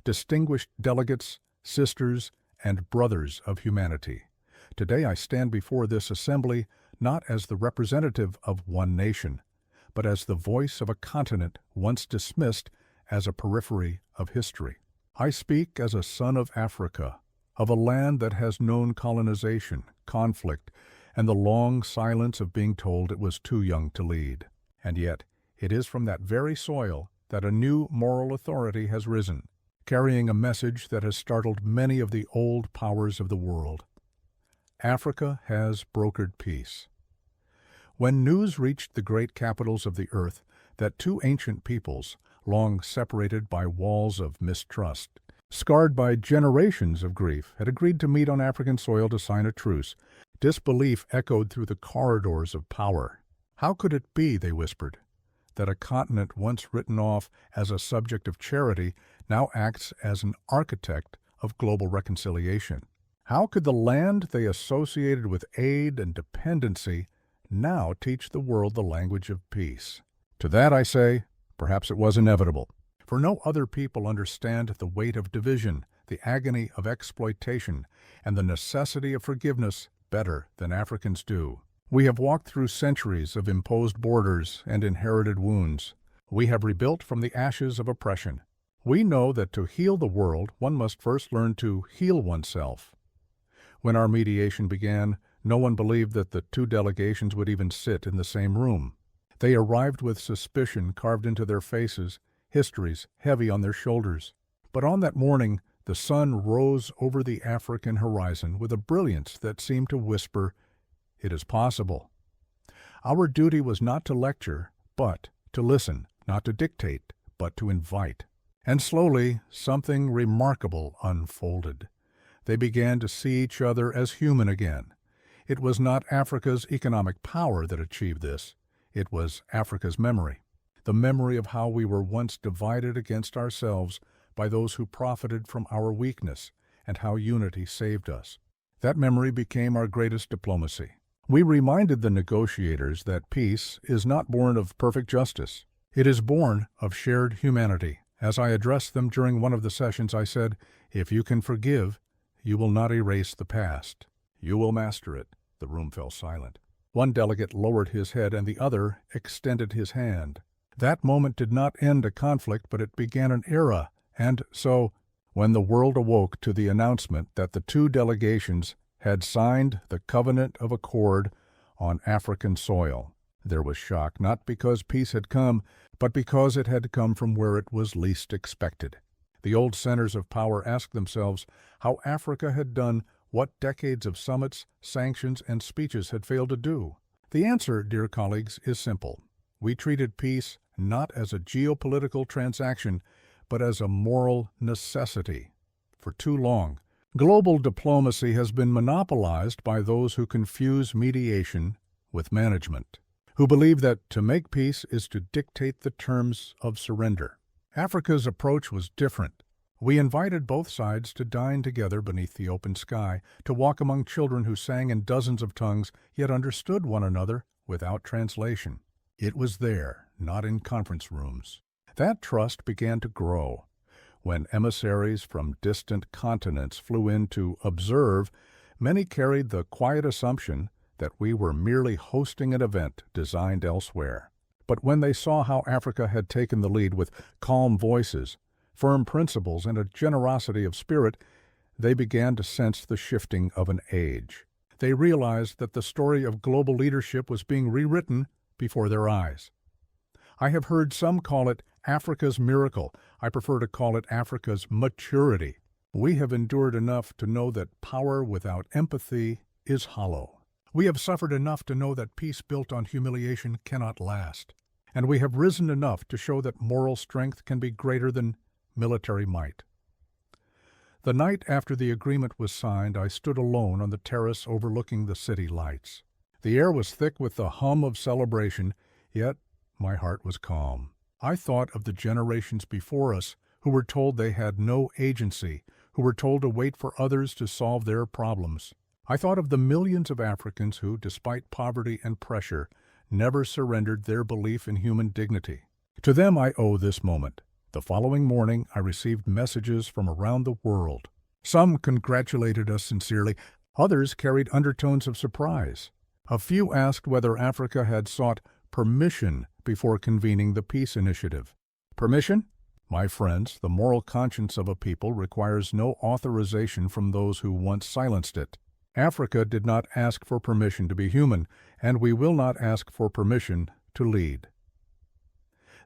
distinguished delegates, sisters, and brothers of humanity. Today I stand before this assembly not as the representative of one nation, but as the voice of a continent once dismissed as a periphery of history. I speak as a son of Africa, of a land that has known colonization, conflict, and the long silence of being told it was too young to lead. And yet, it is from that very soil that a new moral authority has risen, carrying a message that has startled many of the old powers of the world. Africa has brokered peace. When news reached the great capitals of the earth that two ancient peoples, long separated by walls of mistrust, scarred by generations of grief, had agreed to meet on African soil to sign a truce, disbelief echoed through the corridors of power. How could it be, they whispered, that a continent once written off as a subject of charity now acts as an architect of global reconciliation? How could the land they associated with aid and dependency now teach the world the language of peace? To that I say, perhaps it was inevitable, for no other people understand the weight of division, the agony of exploitation, and the necessity of forgiveness better than Africans do. We have walked through centuries of imposed borders and inherited wounds. We have rebuilt from the ashes of oppression. We know that to heal the world, one must first learn to heal oneself. When our mediation began, no one believed that the two delegations would even sit in the same room. They arrived with suspicion carved into their faces, histories heavy on their shoulders. But on that morning, the sun rose over the African horizon with a brilliance that seemed to whisper, "It is possible." Our duty was not to lecture, but to listen, not to dictate, but to invite. And slowly, something remarkable unfolded. They began to see each other as human again. It was not Africa's economic power that achieved this. It was Africa's memory, the memory of how we were once divided against ourselves by those who profited from our weakness, and how unity saved us. That memory became our greatest diplomacy. We reminded the negotiators that peace is not born of perfect justice. It is born of shared humanity. As I addressed them during one of the sessions, I said, "If you can forgive, you will not erase the past. You will master it." The room fell silent. One delegate lowered his head and the other extended his hand. That moment did not end a conflict, but it began an era. And so, when the world awoke to the announcement that the two delegations had signed the covenant of accord on African soil, there was shock, not because peace had come, but because it had come from where it was least expected. The old centers of power asked themselves how Africa had done what decades of summits, sanctions, and speeches had failed to do. The answer, dear colleagues, is simple. We treated peace not as a geopolitical transaction, but as a moral necessity. For too long, global diplomacy has been monopolized by those who confuse mediation with management, who believe that to make peace is to dictate the terms of surrender. Africa's approach was different. We invited both sides to dine together beneath the open sky, to walk among children who sang in dozens of tongues, yet understood one another without translation. It was there, not in conference rooms. That trust began to grow. When emissaries from distant continents flew in to observe, many carried the quiet assumption that we were merely hosting an event designed elsewhere. But when they saw how Africa had taken the lead with calm voices, firm principles, and a generosity of spirit, they began to sense the shifting of an age. They realized that the story of global leadership was being rewritten before their eyes. I have heard some call it Africa's miracle. I prefer to call it Africa's maturity. We have endured enough to know that power without empathy is hollow. We have suffered enough to know that peace built on humiliation cannot last. And we have risen enough to show that moral strength can be greater than military might. The night after the agreement was signed, I stood alone on the terrace overlooking the city lights. The air was thick with the hum of celebration, yet my heart was calm. I thought of the generations before us who were told they had no agency, who were told to wait for others to solve their problems. I thought of the millions of Africans who, despite poverty and pressure, never surrendered their belief in human dignity. To them I owe this moment. The following morning, I received messages from around the world. Some congratulated us sincerely, others carried undertones of surprise. A few asked whether Africa had sought permission before convening the peace initiative. Permission? My friends, the moral conscience of a people requires no authorization from those who once silenced it. Africa did not ask for permission to be human, and we will not ask for permission to lead.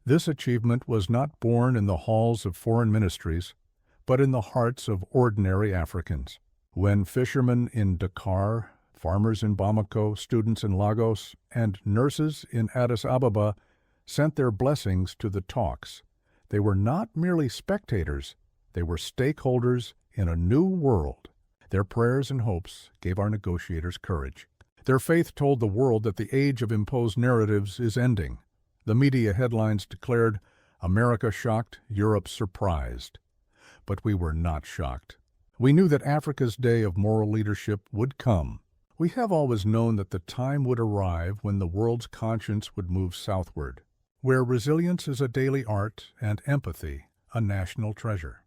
This achievement was not born in the halls of foreign ministries, but in the hearts of ordinary Africans. When fishermen in Dakar, farmers in Bamako, students in Lagos, and nurses in Addis Ababa sent their blessings to the talks, they were not merely spectators, they were stakeholders in a new world. Their prayers and hopes gave our negotiators courage. Their faith told the world that the age of imposed narratives is ending. The media headlines declared, "America shocked, Europe surprised." But we were not shocked. We knew that Africa's day of moral leadership would come. We have always known that the time would arrive when the world's conscience would move southward, where resilience is a daily art and empathy a national treasure.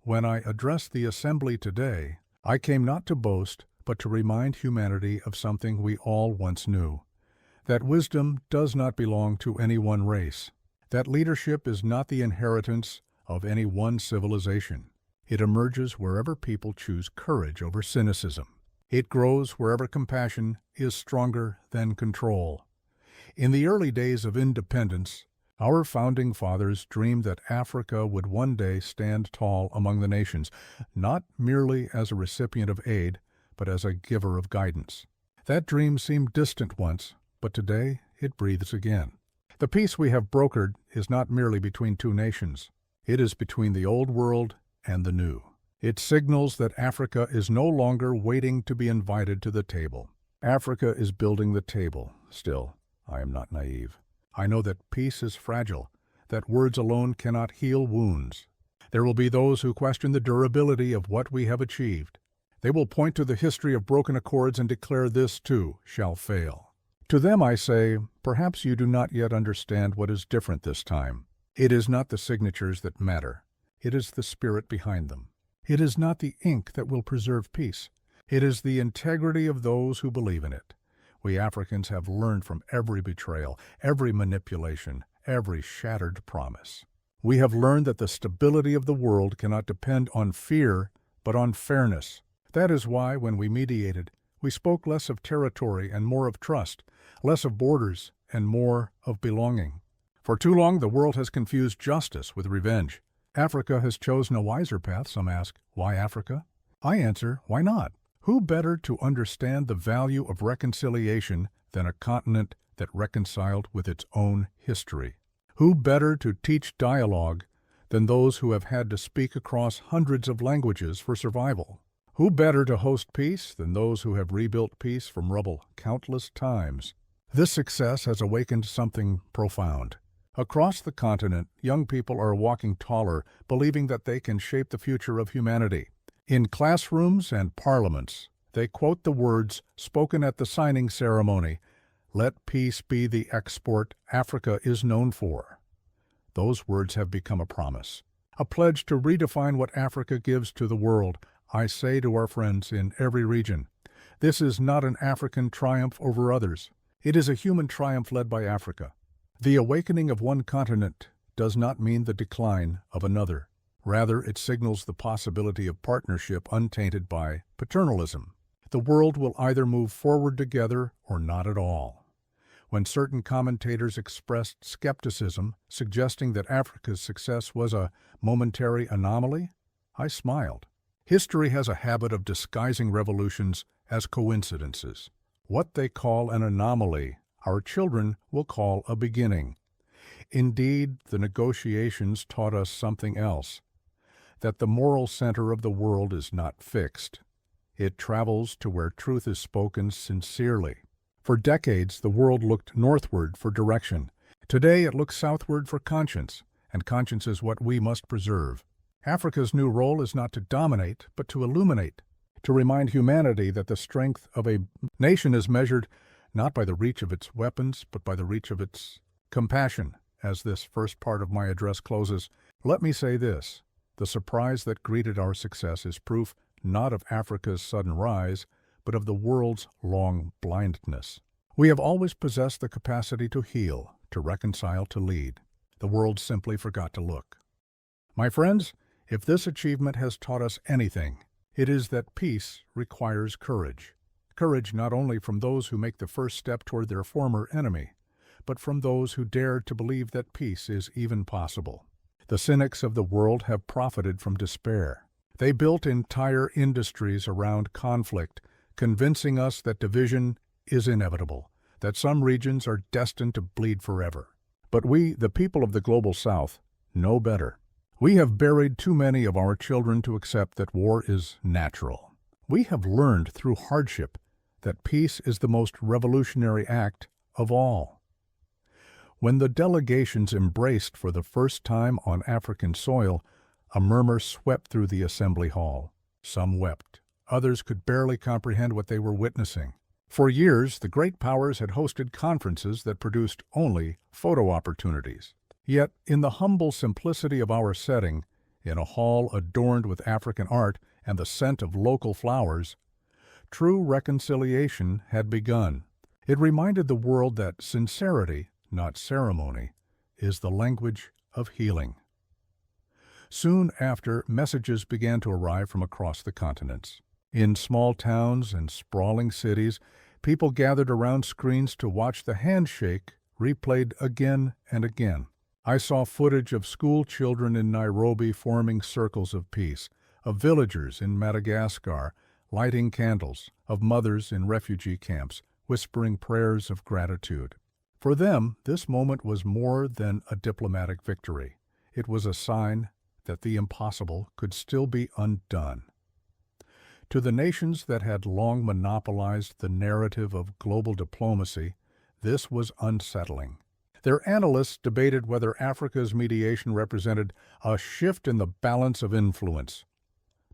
When I addressed the Assembly today, I came not to boast, but to remind humanity of something we all once knew, that wisdom does not belong to any one race, that leadership is not the inheritance of any one civilization. It emerges wherever people choose courage over cynicism. It grows wherever compassion is stronger than control. In the early days of independence, our founding fathers dreamed that Africa would one day stand tall among the nations, not merely as a recipient of aid, but as a giver of guidance. That dream seemed distant once, but today it breathes again. The peace we have brokered is not merely between two nations. It is between the old world and the new. It signals that Africa is no longer waiting to be invited to the table. Africa is building the table. Still, I am not naive. I know that peace is fragile, that words alone cannot heal wounds. There will be those who question the durability of what we have achieved. They will point to the history of broken accords and declare this, too, shall fail. To them I say, perhaps you do not yet understand what is different this time. It is not the signatures that matter. It is the spirit behind them. It is not the ink that will preserve peace. It is the integrity of those who believe in it. We Africans have learned from every betrayal, every manipulation, every shattered promise. We have learned that the stability of the world cannot depend on fear, but on fairness. That is why, when we mediated, we spoke less of territory and more of trust, less of borders and more of belonging. For too long, the world has confused justice with revenge. Africa has chosen a wiser path, some ask. Why Africa? I answer, why not? Who better to understand the value of reconciliation than a continent that reconciled with its own history? Who better to teach dialogue than those who have had to speak across hundreds of languages for survival? Who better to host peace than those who have rebuilt peace from rubble countless times? This success has awakened something profound. Across the continent, young people are walking taller, believing that they can shape the future of humanity. In classrooms and parliaments, they quote the words spoken at the signing ceremony, "Let peace be the export Africa is known for." Those words have become a promise, a pledge to redefine what Africa gives to the world. I say to our friends in every region, this is not an African triumph over others. It is a human triumph led by Africa. The awakening of one continent does not mean the decline of another. Rather, it signals the possibility of partnership untainted by paternalism. The world will either move forward together or not at all. When certain commentators expressed skepticism, suggesting that Africa's success was a momentary anomaly, I smiled. History has a habit of disguising revolutions as coincidences. What they call an anomaly, our children will call a beginning. Indeed, the negotiations taught us something else, that the moral center of the world is not fixed. It travels to where truth is spoken sincerely. For decades, the world looked northward for direction. Today, it looks southward for conscience, and conscience is what we must preserve. Africa's new role is not to dominate, but to illuminate, to remind humanity that the strength of a nation is measured not by the reach of its weapons, but by the reach of its compassion. as this first part of my address closes, let me say this. The surprise that greeted our success is proof not of Africa's sudden rise, but of the world's long blindness. We have always possessed the capacity to heal, to reconcile, to lead. The world simply forgot to look. My friends, if this achievement has taught us anything, it is that peace requires courage. Courage not only from those who make the first step toward their former enemy, but from those who dare to believe that peace is even possible. The cynics of the world have profited from despair. They built entire industries around conflict, convincing us that division is inevitable, that some regions are destined to bleed forever. But we, the people of the Global South, know better. We have buried too many of our children to accept that war is natural. We have learned through hardship that peace is the most revolutionary act of all. When the delegations embraced for the first time on African soil, a murmur swept through the assembly hall. Some wept. Others could barely comprehend what they were witnessing. For years, the great powers had hosted conferences that produced only photo opportunities. Yet, in the humble simplicity of our setting, in a hall adorned with African art and the scent of local flowers, true reconciliation had begun. It reminded the world that sincerity, not ceremony, is the language of healing. Soon after, messages began to arrive from across the continents. In small towns and sprawling cities, people gathered around screens to watch the handshake replayed again and again. I saw footage of school children in Nairobi forming circles of peace, of villagers in Madagascar lighting candles, of mothers in refugee camps whispering prayers of gratitude. For them, this moment was more than a diplomatic victory. It was a sign that the impossible could still be undone. To the nations that had long monopolized the narrative of global diplomacy, this was unsettling. Their analysts debated whether Africa's mediation represented a shift in the balance of influence.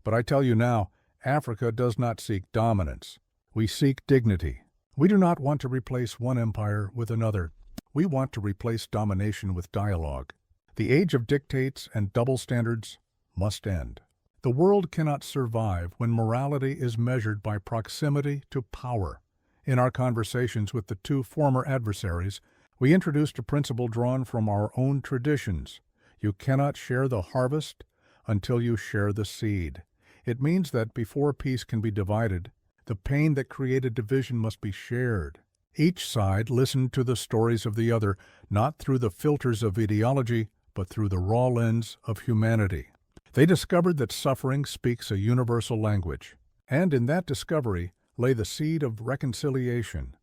But I tell you now, Africa does not seek dominance. We seek dignity. We do not want to replace one empire with another. We want to replace domination with dialogue. The age of dictates and double standards must end. The world cannot survive when morality is measured by proximity to power. In our conversations with the two former adversaries, we introduced a principle drawn from our own traditions. You cannot share the harvest until you share the seed. It means that before peace can be divided, the pain that created division must be shared. Each side listened to the stories of the other, not through the filters of ideology, but through the raw lens of humanity. They discovered that suffering speaks a universal language, and in that discovery lay the seed of reconciliation.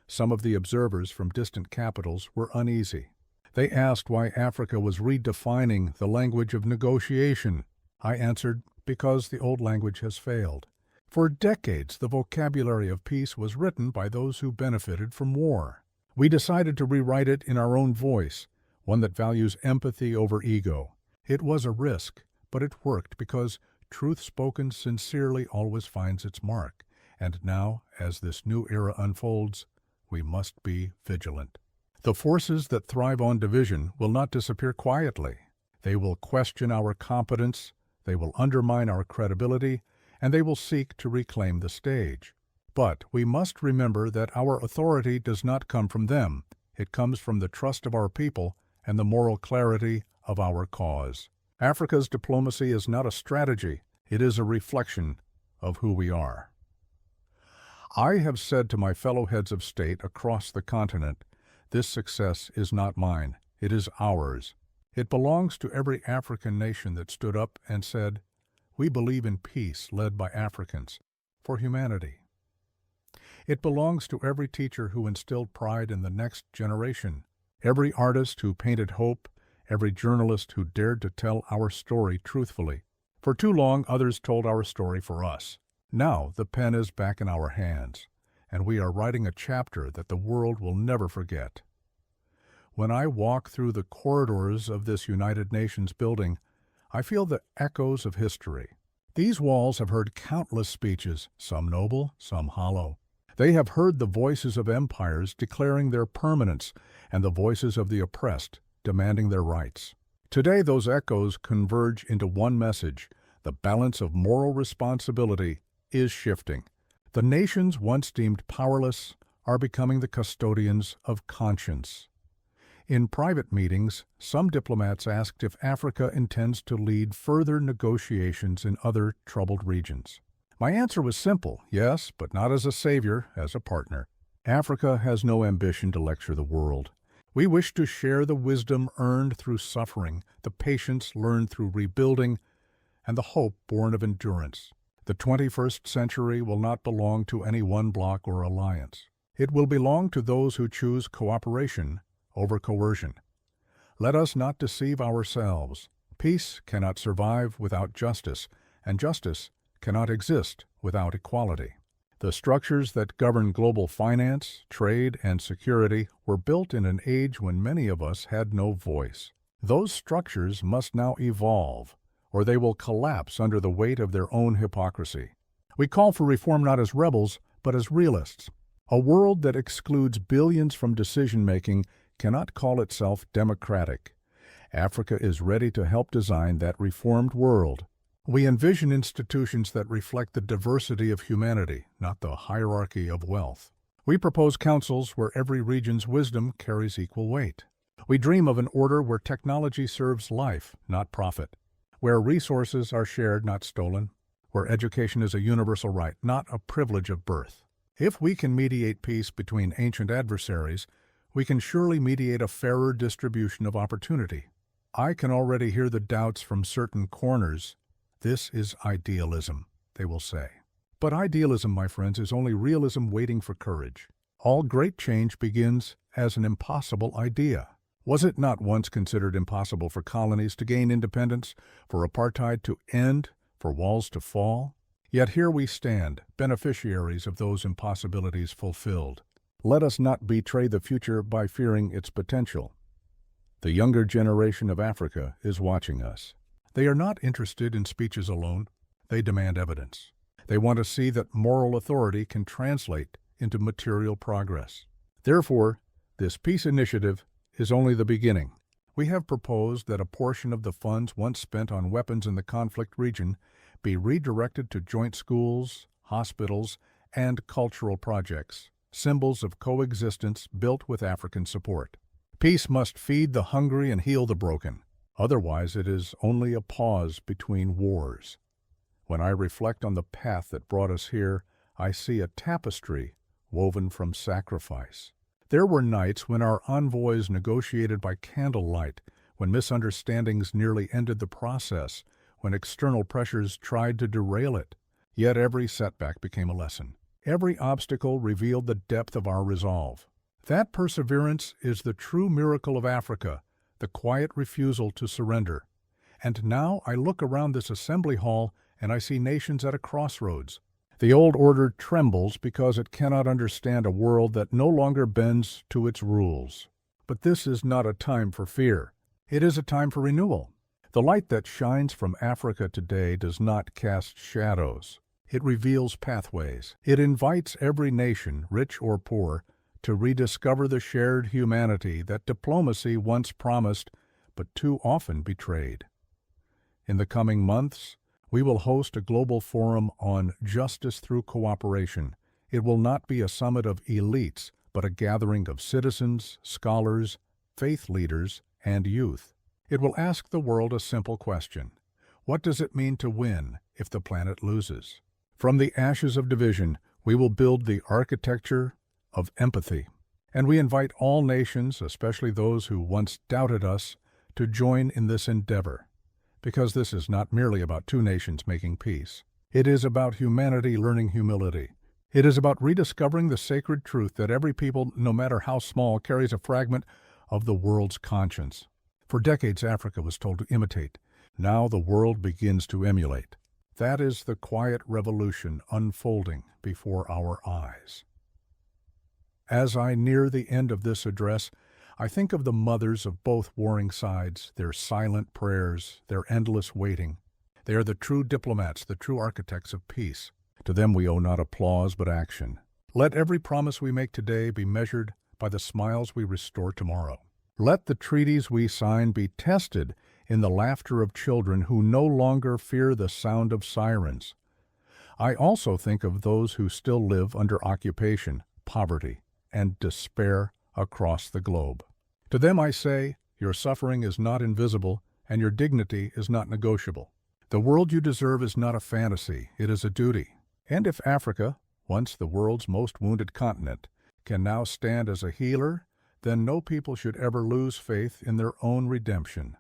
Some of the observers from distant capitals were uneasy. They asked why Africa was redefining the language of negotiation. I answered, because the old language has failed. For decades, the vocabulary of peace was written by those who benefited from war. We decided to rewrite it in our own voice, one that values empathy over ego. It was a risk, but it worked because truth spoken sincerely always finds its mark. And now, as this new era unfolds, we must be vigilant. The forces that thrive on division will not disappear quietly. They will question our competence, they will undermine our credibility, and they will seek to reclaim the stage. But we must remember that our authority does not come from them. It comes from the trust of our people and the moral clarity of our cause. Africa's diplomacy is not a strategy, it is a reflection of who we are. I have said to my fellow heads of state across the continent, this success is not mine, it is ours. It belongs to every African nation that stood up and said, we believe in peace led by Africans, for humanity. It belongs to every teacher who instilled pride in the next generation, every artist who painted hope, every journalist who dared to tell our story truthfully. For too long, others told our story for us. Now the pen is back in our hands, and we are writing a chapter that the world will never forget. When I walk through the corridors of this United Nations building, I feel the echoes of history. These walls have heard countless speeches, some noble, some hollow. They have heard the voices of empires declaring their permanence and the voices of the oppressed demanding their rights. Today, those echoes converge into one message: the balance of moral responsibility is shifting. The nations once deemed powerless are becoming the custodians of conscience. In private meetings, some diplomats asked if Africa intends to lead further negotiations in other troubled regions. My answer was simple: yes, but not as a savior, as a partner. Africa has no ambition to lecture the world. We wish to share the wisdom earned through suffering, the patience learned through rebuilding, and the hope born of endurance. The 21st century will not belong to any one bloc or alliance. It will belong to those who choose cooperation over coercion. Let us not deceive ourselves. Peace cannot survive without justice, and justice cannot exist without equality. The structures that govern global finance, trade, and security were built in an age when many of us had no voice. Those structures must now evolve, or they will collapse under the weight of their own hypocrisy. We call for reform not as rebels, but as realists. A world that excludes billions from decision-making cannot call itself democratic. Africa is ready to help design that reformed world. We envision institutions that reflect the diversity of humanity, not the hierarchy of wealth. We propose councils where every region's wisdom carries equal weight. We dream of an order where technology serves life, not profit, where resources are shared, not stolen, where education is a universal right, not a privilege of birth. If we can mediate peace between ancient adversaries, we can surely mediate a fairer distribution of opportunity. I can already hear the doubts from certain corners. This is idealism, they will say. But idealism, my friends, is only realism waiting for courage. All great change begins as an impossible idea. Was it not once considered impossible for colonies to gain independence, for apartheid to end, for walls to fall? Yet here we stand, beneficiaries of those impossibilities fulfilled. Let us not betray the future by fearing its potential. The younger generation of Africa is watching us. They are not interested in speeches alone. They demand evidence. They want to see that moral authority can translate into material progress. Therefore, this peace initiative is only the beginning. We have proposed that a portion of the funds once spent on weapons in the conflict region be redirected to joint schools, hospitals, and cultural projects, symbols of coexistence built with African support. Peace must feed the hungry and heal the broken. Otherwise, it is only a pause between wars. When I reflect on the path that brought us here, I see a tapestry woven from sacrifice. There were nights when our envoys negotiated by candlelight, when misunderstandings nearly ended the process, when external pressures tried to derail it. Yet every setback became a lesson. Every obstacle revealed the depth of our resolve. That perseverance is the true miracle of Africa, the quiet refusal to surrender. And now I look around this assembly hall and I see nations at a crossroads. The old order trembles because it cannot understand a world that no longer bends to its rules. But this is not a time for fear. It is a time for renewal. The light that shines from Africa today does not cast shadows. It reveals pathways. It invites every nation, rich or poor, to rediscover the shared humanity that diplomacy once promised but too often betrayed. In the coming months, we will host a global forum on justice through cooperation. It will not be a summit of elites, but a gathering of citizens, scholars, faith leaders, and youth. It will ask the world a simple question: what does it mean to win if the planet loses? From the ashes of division, we will build the architecture of empathy. And we invite all nations, especially those who once doubted us, to join in this endeavor. Because this is not merely about two nations making peace. It is about humanity learning humility. It is about rediscovering the sacred truth that every people, no matter how small, carries a fragment of the world's conscience. For decades, Africa was told to imitate. Now the world begins to emulate. That is the quiet revolution unfolding before our eyes. As I near the end of this address, I think of the mothers of both warring sides, their silent prayers, their endless waiting. They are the true diplomats, the true architects of peace. To them we owe not applause but action. Let every promise we make today be measured by the smiles we restore tomorrow. Let the treaties we sign be tested in the laughter of children who no longer fear the sound of sirens. I also think of those who still live under occupation, poverty, and despair across the globe. To them I say, your suffering is not invisible, and your dignity is not negotiable. The world you deserve is not a fantasy, it is a duty. And if Africa, once the world's most wounded continent, can now stand as a healer, then no people should ever lose faith in their own redemption.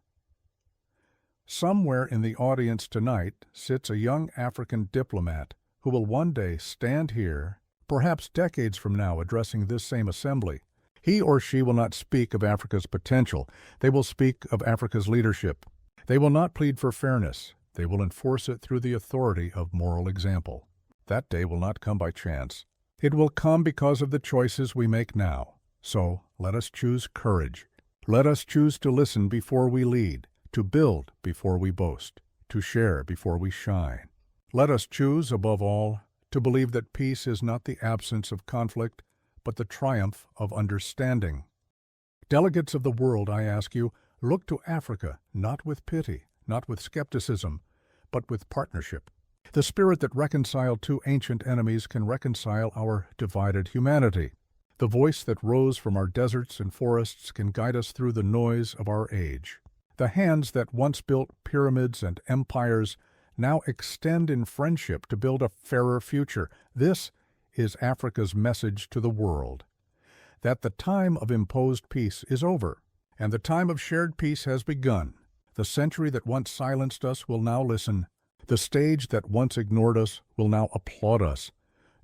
Somewhere in the audience tonight sits a young African diplomat who will one day stand here, perhaps decades from now, addressing this same assembly. He or she will not speak of Africa's potential. They will speak of Africa's leadership. They will not plead for fairness. They will enforce it through the authority of moral example. That day will not come by chance. It will come because of the choices we make now. So let us choose courage. Let us choose to listen before we lead, to build before we boast, to share before we shine. Let us choose, above all, to believe that peace is not the absence of conflict, but the triumph of understanding. Delegates of the world, I ask you, look to Africa not with pity, not with skepticism, but with partnership. The spirit that reconciled two ancient enemies can reconcile our divided humanity. The voice that rose from our deserts and forests can guide us through the noise of our age. The hands that once built pyramids and empires now extend in friendship to build a fairer future. This is Africa's message to the world, that the time of imposed peace is over, and the time of shared peace has begun. The century that once silenced us will now listen. The stage that once ignored us will now applaud us,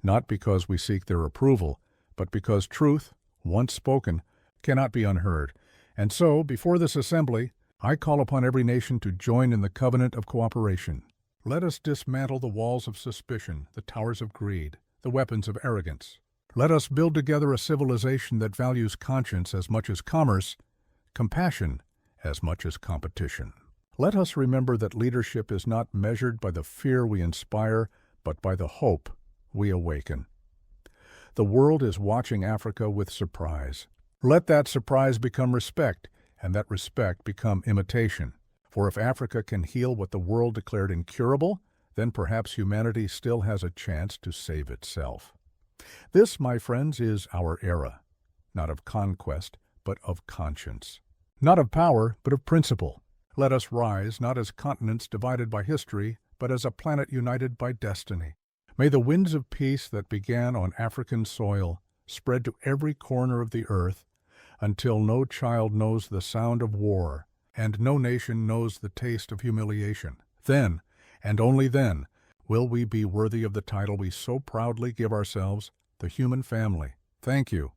not because we seek their approval, but because truth, once spoken, cannot be unheard. And so, before this assembly, I call upon every nation to join in the covenant of cooperation. Let us dismantle the walls of suspicion, the towers of greed, the weapons of arrogance. Let us build together a civilization that values conscience as much as commerce, compassion as much as competition. Let us remember that leadership is not measured by the fear we inspire, but by the hope we awaken. The world is watching Africa with surprise. Let that surprise become respect, and that respect become imitation. For if Africa can heal what the world declared incurable, then perhaps humanity still has a chance to save itself. This, my friends, is our era, not of conquest, but of conscience. Not of power, but of principle. Let us rise, not as continents divided by history, but as a planet united by destiny. May the winds of peace that began on African soil spread to every corner of the earth, until no child knows the sound of war, and no nation knows the taste of humiliation. Then, and only then, will we be worthy of the title we so proudly give ourselves, the human family. Thank you.